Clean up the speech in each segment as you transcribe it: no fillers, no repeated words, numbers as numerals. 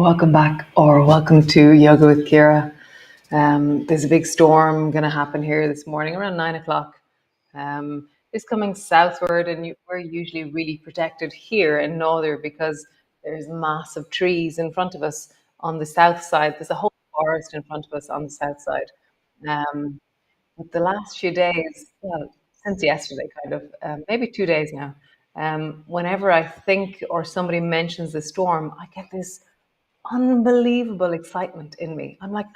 Welcome back, or welcome to Yoga with Ciara. There's a big storm going to happen here this morning around 9 o'clock. It's coming southward, and we're usually really protected here in Northern because there's massive trees in front of us on the south side. There's a whole forest in front of us on the south side. Um, but the last few days, well, since yesterday, kind of, maybe 2 days now, whenever I think or somebody mentions the storm, I get this unbelievable excitement in me. I'm like,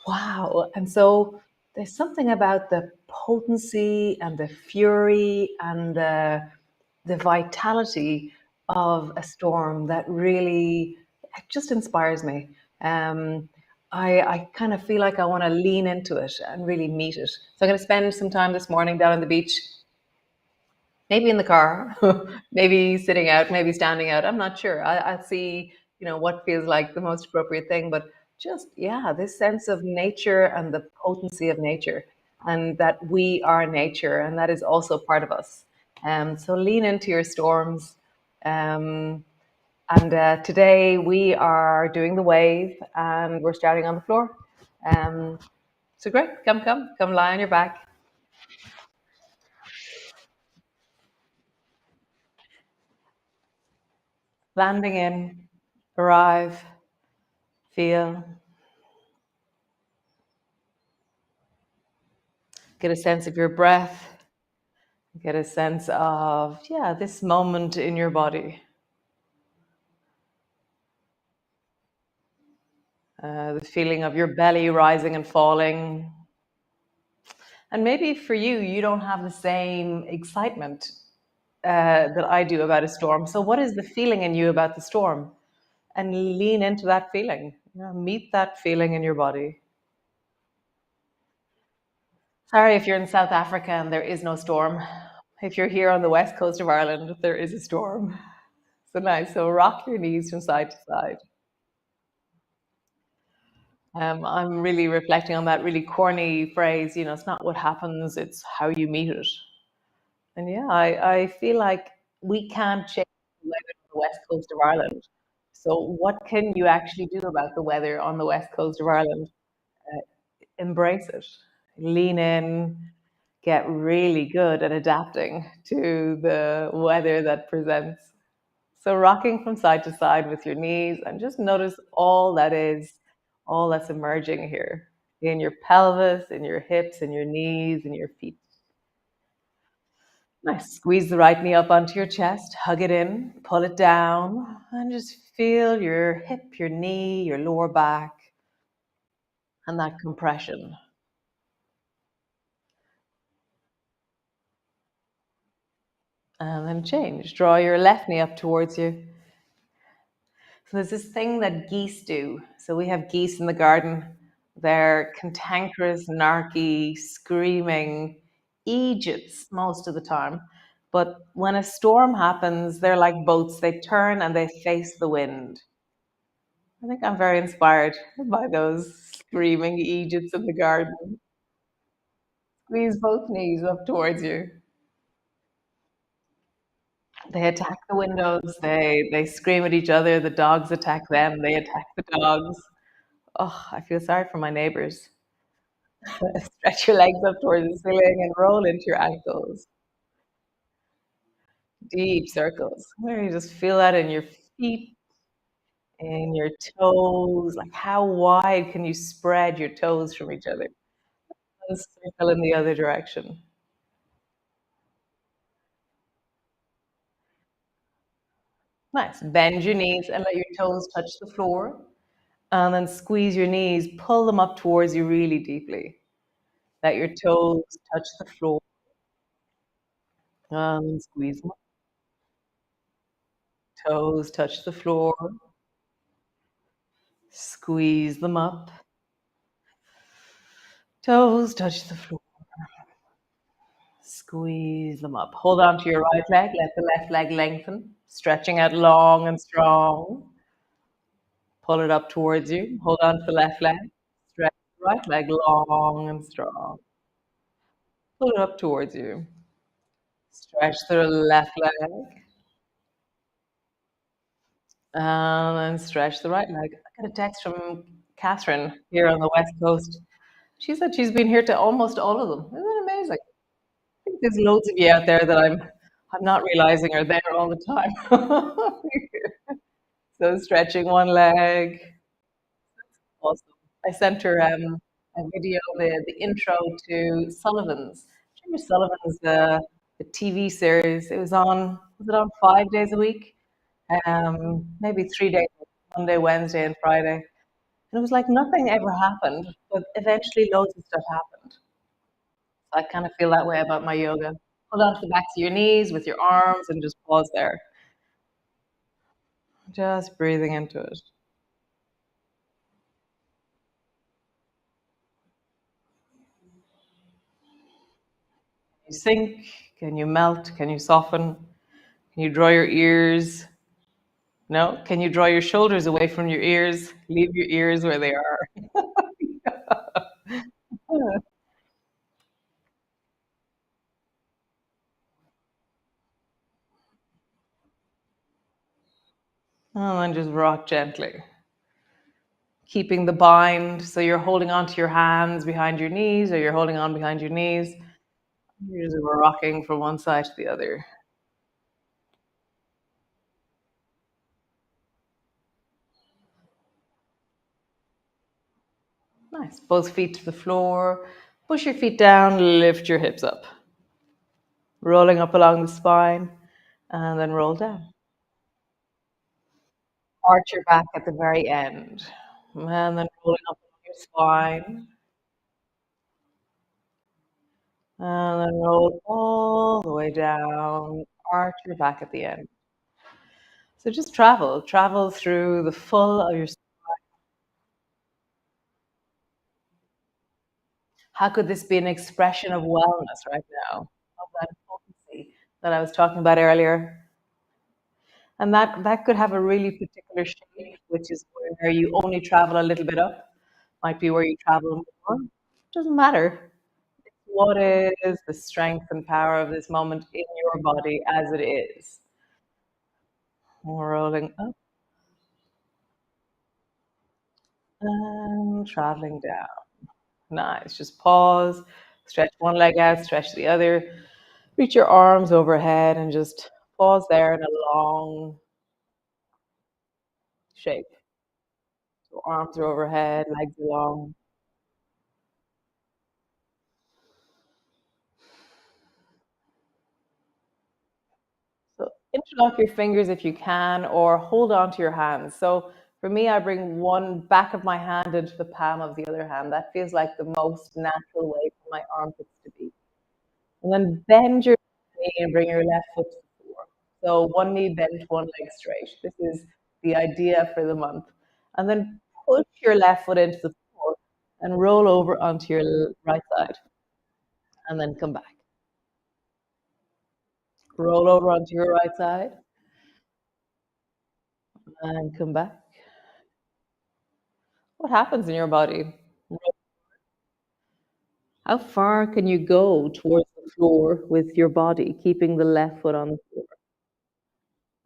wow. And so there's something about the potency and the fury and the vitality of a storm that really it just inspires me. Um, I kind of feel like I want to lean into it and really meet it. So I'm going to spend some time this morning down on the beach, maybe in the car, maybe sitting out, maybe standing out. I'm not sure. I'll see, what feels like the most appropriate thing. But just, yeah, this sense of nature and the potency of nature, and that we are nature, and that is also part of us. So lean into your storms. Um, and today we are doing the wave, and we're starting on the floor. Um, so great, come lie on your back, landing in, arrive, feel. Get a sense of your breath, get a sense of, yeah, this moment in your body. The feeling of your belly rising and falling. And maybe for you, you don't have the same excitement that I do about a storm. So, what is the feeling in you about the storm? And lean into that feeling. Meet that feeling in your body. Sorry if you're in South Africa and there is no storm. If you're here on the west coast of Ireland, there is a storm. So nice. So rock your knees from side to side. I'm really reflecting on that really corny phrase, it's not what happens, it's how you meet it. And yeah, I feel like we can't change the weather on the west coast of Ireland. So what can you actually do about the weather on the west coast of Ireland? Uh, Embrace it. Lean in, get really good at adapting to the weather that presents. So rocking from side to side with your knees and just notice all that's emerging here in your pelvis, in your hips, in your knees, in your feet. Nice. Squeeze the right knee up onto your chest, hug it in, pull it down, and just feel your hip, your knee, your lower back, and that compression. And then change. Draw your left knee up towards you. So there's this thing that geese do. So we have geese in the garden. They're cantankerous, narky, screaming eejits most of the time. But when a storm happens, they're like boats. They turn and they face the wind. I think I'm very inspired by those screaming eejits in the garden. Squeeze both knees up towards you. They attack the windows. They scream at each other. The dogs attack them. They attack the dogs. Oh, I feel sorry for my neighbors. Stretch your legs up towards the ceiling and roll into your ankles. Deep circles. Where you just feel that in your feet, in your toes. Like how wide can you spread your toes from each other? And circle in the other direction. Nice. Bend your knees and let your toes touch the floor. And then squeeze your knees, pull them up towards you really deeply. Let your toes touch the floor. And squeeze them up. Toes touch the floor. Squeeze them up. Toes touch the floor. Squeeze them up. Hold on to your right leg. Let the left leg lengthen. Stretching out long and strong. Pull it up towards you. Hold on to the left leg. Stretch the right leg long and strong. Pull it up towards you. Stretch the left leg. And then stretch the right leg. I got a text from Catherine here on the West Coast. She said she's been here to almost all of them. Isn't that amazing? I think there's loads of you out there that I'm not realizing are there all the time. So stretching one leg. Awesome. I sent her a video, the intro to Sullivan's. Do you remember Sullivan's, the TV series? It was it on 5 days a week? Maybe 3 days, Monday, Wednesday, and Friday. And it was like nothing ever happened, but eventually loads of stuff happened. So I kind of feel that way about my yoga. Hold on to the backs of your knees with your arms and just pause there. Just breathing into it. You sink? Can you melt? Can you soften? Can you draw your ears? No? Can you draw your shoulders away from your ears? Leave your ears where they are. And then just rock gently. Keeping the bind. So you're holding onto your hands behind your knees, or you're holding on behind your knees. You're just rocking from one side to the other. Nice. Both feet to the floor. Push your feet down, lift your hips up. Rolling up along the spine, and then roll down. Arch your back at the very end. And then rolling up along your spine. And then roll all the way down. Arch your back at the end. So just travel through the full of your. How could this be an expression of wellness right now? Of that potency that I was talking about earlier. And that could have a really particular shape, which is where you only travel a little bit up. Might be where you travel more. Doesn't matter. What is the strength and power of this moment in your body as it is? Rolling up and traveling down. Nice. Just pause, stretch one leg out, stretch the other. Reach your arms overhead and just pause there in a long shape. So arms are overhead, legs are long. So interlock your fingers if you can, or hold on to your hands. So for me, I bring one back of my hand into the palm of the other hand. That feels like the most natural way for my armpits to be. And then bend your knee and bring your left foot to the floor. So one knee bent, one leg straight. This is the idea for the month. And then push your left foot into the floor and roll over onto your right side. And then come back. Roll over onto your right side and come back. What happens in your body? How far can you go towards the floor with your body, keeping the left foot on the floor?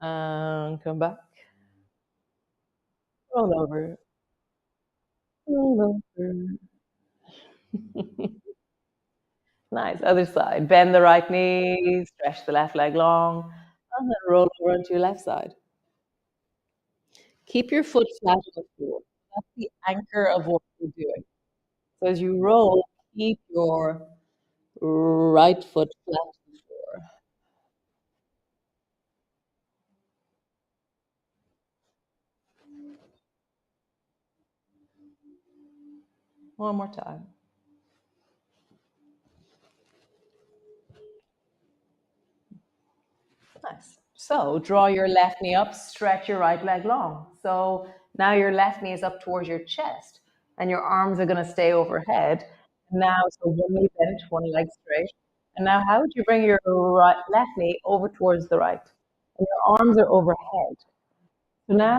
And come back. Roll over. Roll over. Nice. Other side. Bend the right knee, stretch the left leg long, and then roll over onto your left side. Keep your foot flat on the floor. That's the anchor of what you're doing. So as you roll, keep your right foot flat on the floor. One more time. Nice. So draw your left knee up, stretch your right leg long. So now your left knee is up towards your chest and your arms are going to stay overhead. Now, so one knee bent, one leg straight. And now, how would you bring your left knee over towards the right? And your arms are overhead. So now,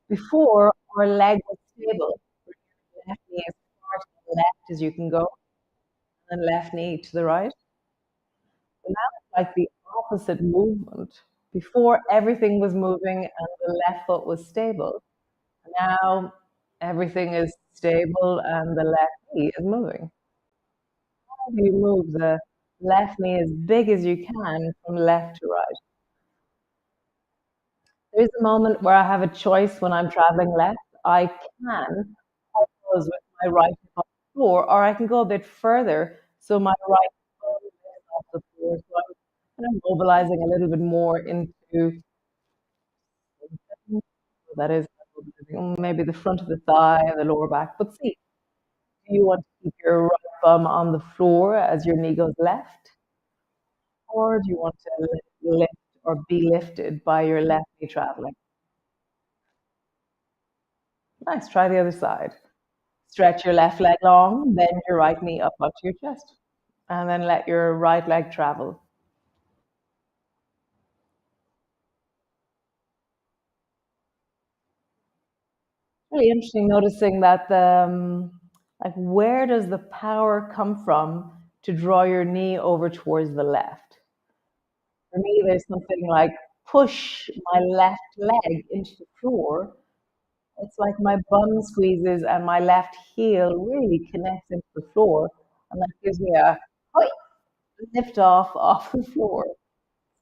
before our leg was stable, left knee as far to the left as you can go, and left knee to the right. So now it's like the opposite movement. Before everything was moving and the left foot was stable. Now everything is stable and the left knee is moving. How do you move the left knee as big as you can from left to right? There's a moment where I have a choice when I'm traveling left. I can pause with my right hip on the floor, or I can go a bit further so my right foot is off the floor. So I'm kind of mobilizing a little bit more into that is maybe the front of the thigh and the lower back. But see, do you want to keep your right bum on the floor as your knee goes left, or do you want to lift or be lifted by your left knee traveling? Nice. Try the other side. Stretch your left leg long, bend your right knee up onto your chest, and then let your right leg travel. Really interesting noticing that like where does the power come from to draw your knee over towards the left? For me, there's something like push my left leg into the floor. It's like my bum squeezes and my left heel really connects into the floor, and that gives me a "Hoi!" lift off the floor.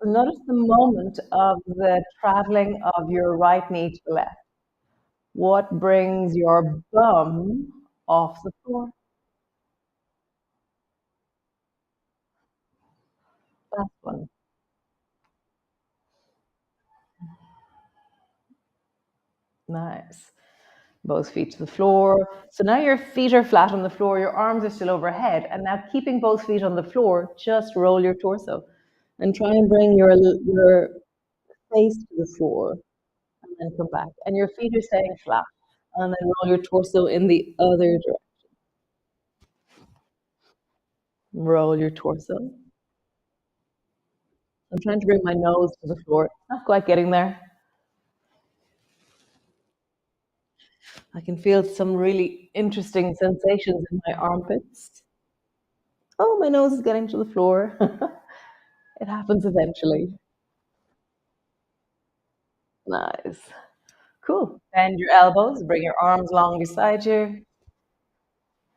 So notice the moment of the traveling of your right knee to the left. What brings your bum off the floor? Last one. Nice. Both feet to the floor. So now your feet are flat on the floor, your arms are still overhead, and now keeping both feet on the floor, just roll your torso and try and bring your face to the floor and then come back. And your feet are staying flat. And then roll your torso in the other direction. Roll your torso. I'm trying to bring my nose to the floor. Not quite getting there. I can feel some really interesting sensations in my armpits. Oh, my nose is getting to the floor. It happens eventually. Nice. Cool. Bend your elbows, bring your arms long beside you,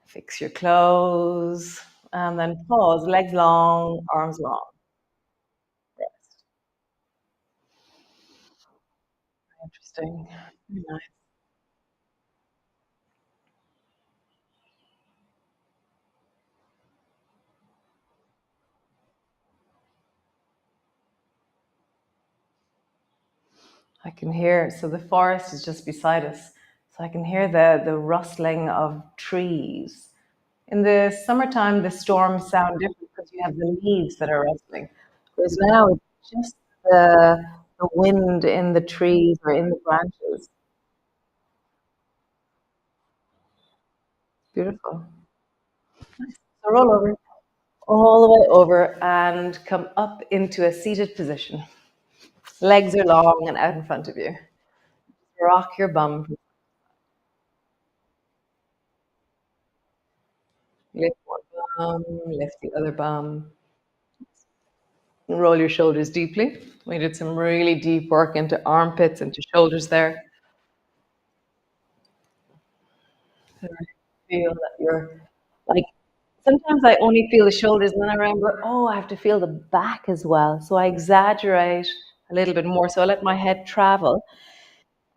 fix your clothes, and then pause, legs long, arms long. Rest. Interesting. Very nice. I can hear, so the forest is just beside us. So I can hear the rustling of trees. In the summertime, the storms sound different because you have the leaves that are rustling. Whereas now it's just the wind in the trees or in the branches. Beautiful. So roll over, all the way over, and come up into a seated position. Legs are long and out in front of you. Rock your bum. Lift one bum, lift the other bum. Roll your shoulders deeply. We did some really deep work into armpits, into shoulders there. So I feel that you're like, sometimes I only feel the shoulders and then I remember, oh, I have to feel the back as well. So I exaggerate a little bit more. So I let my head travel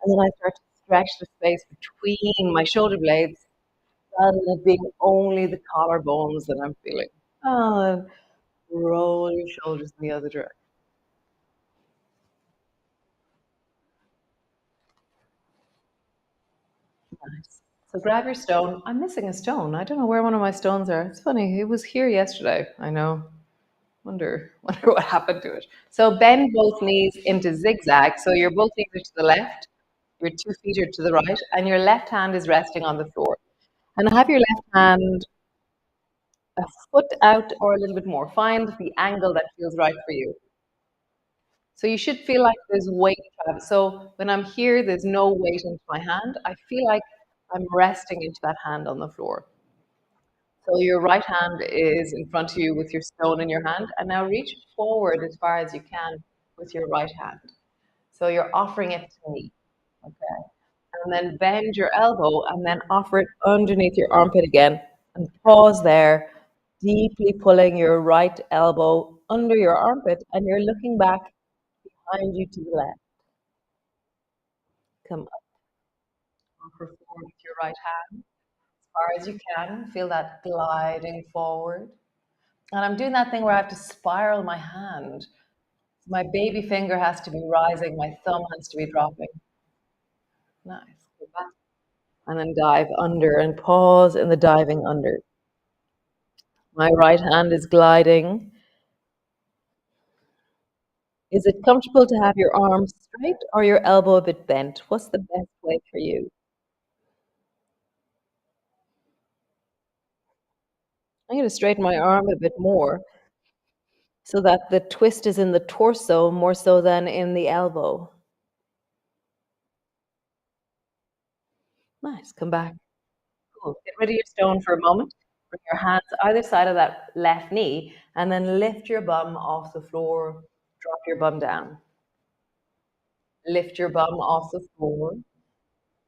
and then I start to stretch the space between my shoulder blades rather than it being only the collarbones that I'm feeling. Oh, roll your shoulders in the other direction. Nice. So grab your stone. I'm missing a stone. I don't know where one of my stones are. It's funny. It was here yesterday. I know. Wonder what happened to it. So bend both knees into zigzag. So your both knees are to the left, your 2 feet are to the right, and your left hand is resting on the floor. And have your left hand a foot out or a little bit more. Find the angle that feels right for you. So you should feel like there's weight. So when I'm here, there's no weight into my hand. I feel like I'm resting into that hand on the floor. So your right hand is in front of you with your stone in your hand, and now reach forward as far as you can. with your right hand. So you're offering it to me. Okay. And then bend your elbow and then offer it underneath your armpit again. And pause there, deeply pulling your right elbow under your armpit, and you're looking back behind you to the left. Come up, offer forward with your right hand as far as you can. Feel that gliding forward. And I'm doing that thing where I have to spiral my hand. My baby finger has to be rising, my thumb has to be dropping. Nice. Go back. And then dive under and pause in the diving under. My right hand is gliding. Is it comfortable to have your arms straight or your elbow a bit bent? What's the best way for you? I'm going to straighten my arm a bit more so that the twist is in the torso more so than in the elbow. Nice. Come back. Cool. Get rid of your stone for a moment. Bring your hands either side of that left knee and then lift your bum off the floor. Drop your bum down. Lift your bum off the floor.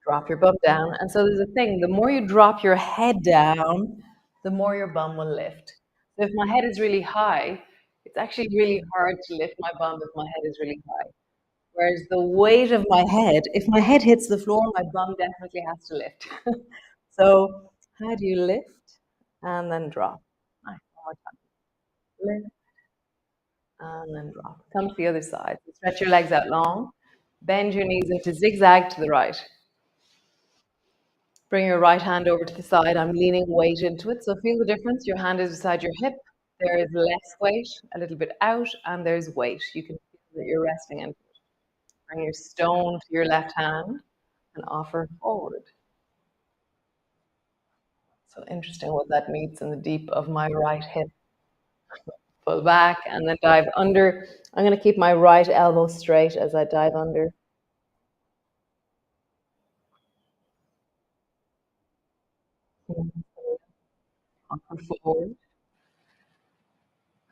Drop your bum down. And so there's a thing, the more you drop your head down, the more your bum will lift. So if my head is really high, it's actually really hard to lift my bum if my head is really high. Whereas the weight of my head, if my head hits the floor, my bum definitely has to lift. So how do you lift and then drop? Nice. One more time. Lift and then drop. Come to the other side. So stretch your legs out long. Bend your knees into zigzag to the right. Bring your right hand over to the side. I'm leaning weight into it. So feel the difference. Your hand is beside your hip. There is less weight, a little bit out, and there's weight. You can feel that you're resting into it. Bring your stone to your left hand and offer forward. So interesting what that meets in the deep of my right hip. Pull back and then dive under. I'm going to keep my right elbow straight as I dive under. Offer forward.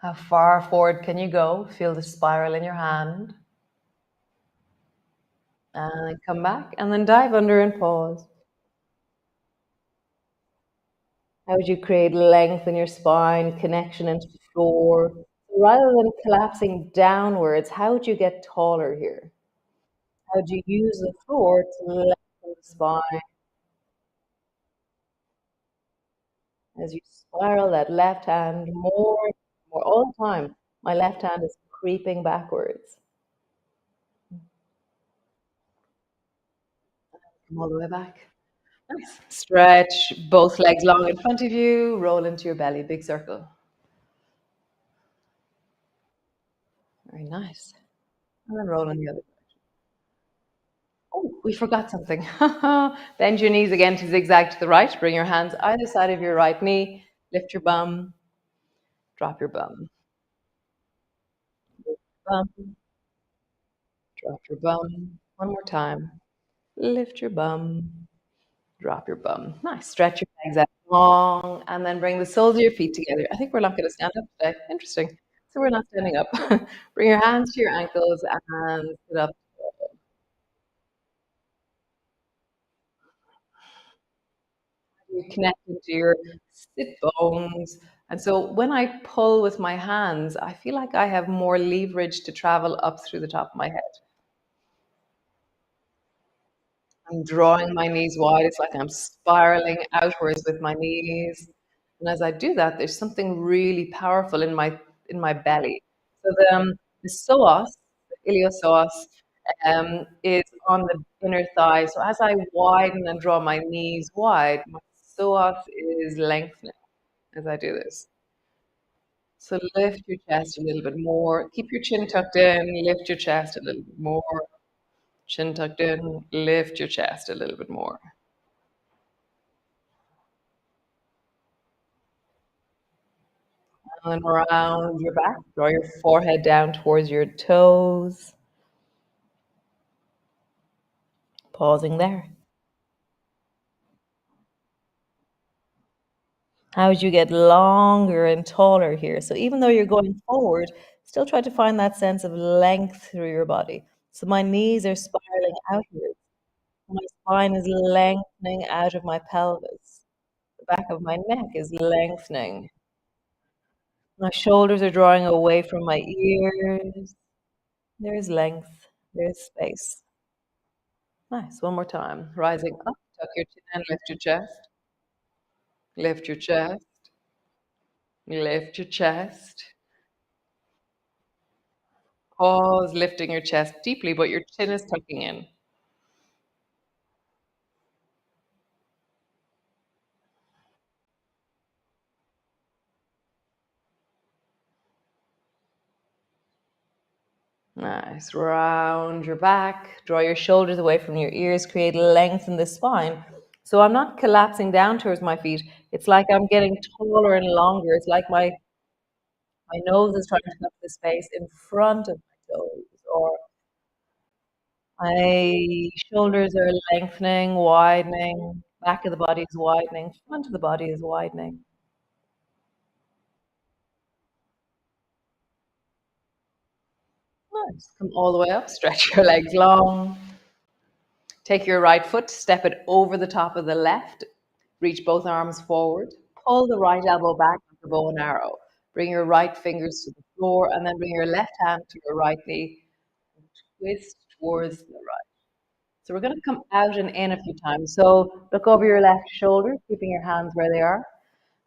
How far forward can you go? Feel the spiral in your hand. And then come back and then dive under and pause. How would you create length in your spine, connection into the floor? Rather than collapsing downwards, how would you get taller here? How would you use the floor to lengthen the spine as you spiral that left hand more all the time? My left hand is creeping backwards. Come all the way back. Nice. Stretch both legs long in front of you. Roll into your belly. Big circle. Very nice. And then roll on the other. Oh, we forgot something. Bend your knees again to zigzag to the right. Bring your hands either side of your right knee. Lift your bum. Drop your bum. Bum. Drop your bum. One more time. Lift your bum. Drop your bum. Nice. Stretch your legs out long and then bring the soles of your feet together. I think we're not going to stand up today. Interesting. So we're not standing up. Bring your hands to your ankles and sit up. You connect into your sit bones. And so when I pull with my hands, I feel like I have more leverage to travel up through the top of my head. I'm drawing my knees wide. It's like I'm spiraling outwards with my knees. And as I do that, there's something really powerful in my belly. So the psoas, the iliopsoas, is on the inner thigh. So as I widen and draw my knees wide, my psoas is lengthening as I do this. So lift your chest a little bit more. Keep your chin tucked in. Lift your chest a little bit more. Chin tucked in. Lift your chest a little bit more. And then round your back. Draw your forehead down towards your toes. Pausing there. How would you get longer and taller here? So even though you're going forward, Still try to find that sense of length through your body. So my knees are spiraling outwards. My spine is lengthening out of my pelvis. The back of my neck is lengthening. My shoulders are drawing away from my ears. There's length. There's space. Nice. One more time. Rising up. Tuck your chin and lift your chest. Lift your chest. Lift your chest. Pause, lifting your chest deeply, but your chin is tucking in. Nice. Round your back. Draw your shoulders away from your ears. Create length in the spine. So I'm not collapsing down towards my feet. It's like I'm getting taller and longer. It's like my nose is trying to fill the space in front of my toes, or my shoulders are lengthening, widening. Back of the body is widening. Front of the body is widening. Nice. Come all the way up. Stretch your legs long. Take your right foot, step it over the top of the left. Reach both arms forward. Pull the right elbow back like a bow and arrow. Bring your right fingers to the floor and then bring your left hand to your right knee. Twist towards the right. So we're going to come out and in a few times. So look over your left shoulder, keeping your hands where they are,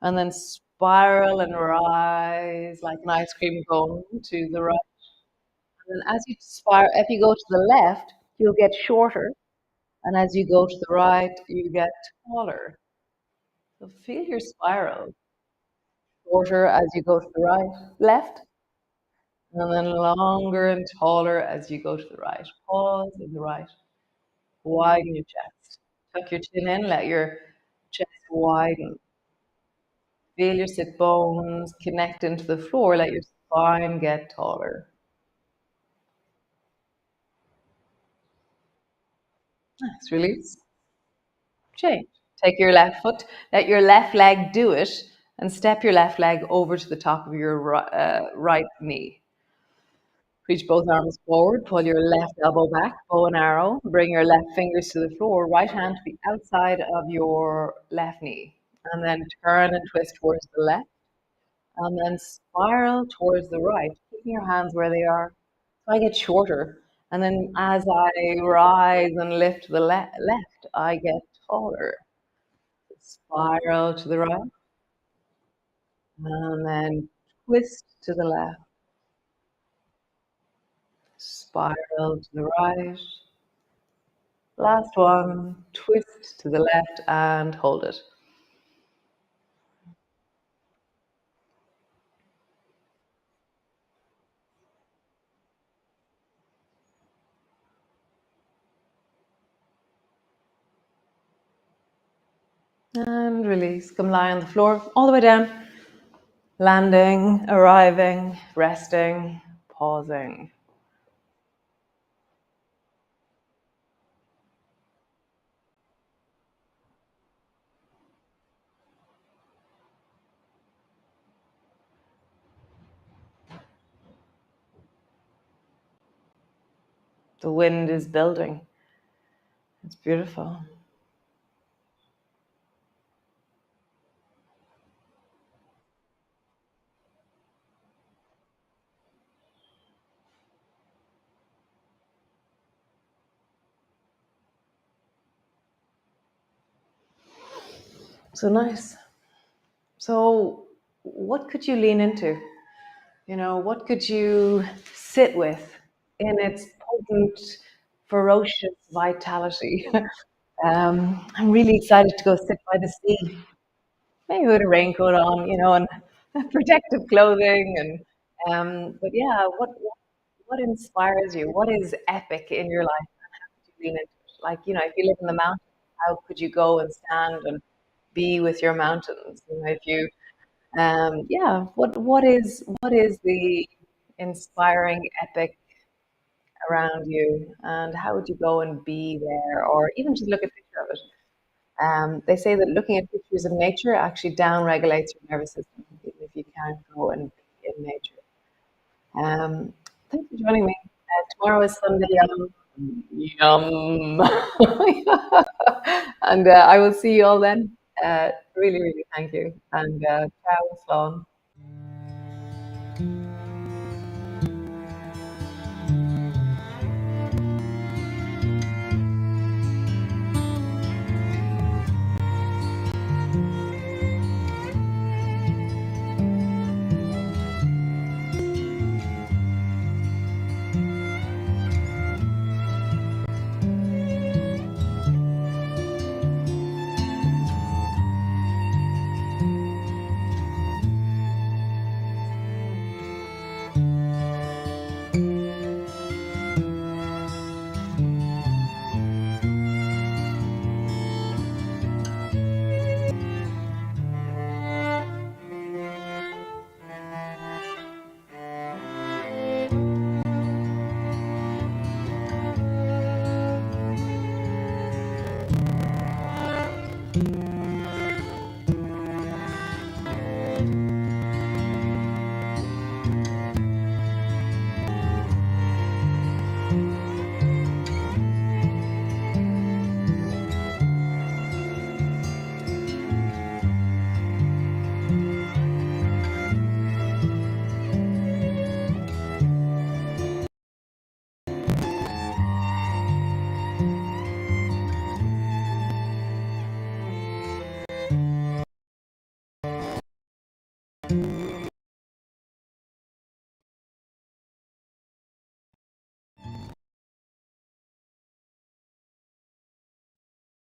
and then spiral and rise like an ice cream cone to the right. And then as you spiral, if you go to the left, you'll get shorter. And as you go to the right, you get taller. So feel your spiral shorter as you go to the right, left, and then longer and taller as you go to the right. Pause in the right. Widen your chest. Tuck your chin in, let your chest widen. Feel your sit bones connect into the floor, let your spine get taller. Nice, release. Change. Take your left foot, let your left leg do it, and step your left leg over to the top of your right knee. Reach both arms forward, pull your left elbow back, bow and arrow. Bring your left fingers to the floor, right hand to the outside of your left knee. And then turn and twist towards the left. And then spiral towards the right, keeping your hands where they are. So I get shorter. And then as I rise and lift to the left, I get taller. Spiral to the right, and then twist to the left. Spiral to the right. Last one, twist to the left and hold it. And release. Come lie on the floor all the way down. Landing, arriving, resting, pausing. The wind is building. It's beautiful. So nice. So, what could you lean into? What could you sit with in its potent, ferocious vitality? I'm really excited to go sit by the sea, maybe with a raincoat on, and protective clothing. But yeah, what inspires you? What is epic in your life? And how could you lean into it? Like, if you live in the mountains, how could you go and stand and be with your mountains? If you yeah, what is the inspiring epic around you, and how would you go and be there, or even just look at a picture of it? They say that looking at pictures of nature actually down regulates your nervous system, even if you can't go and be in nature. Um, Thanks for joining me. Tomorrow is Sunday. Yum. And I will see you all then. Really, really thank you. And ciao, Slán.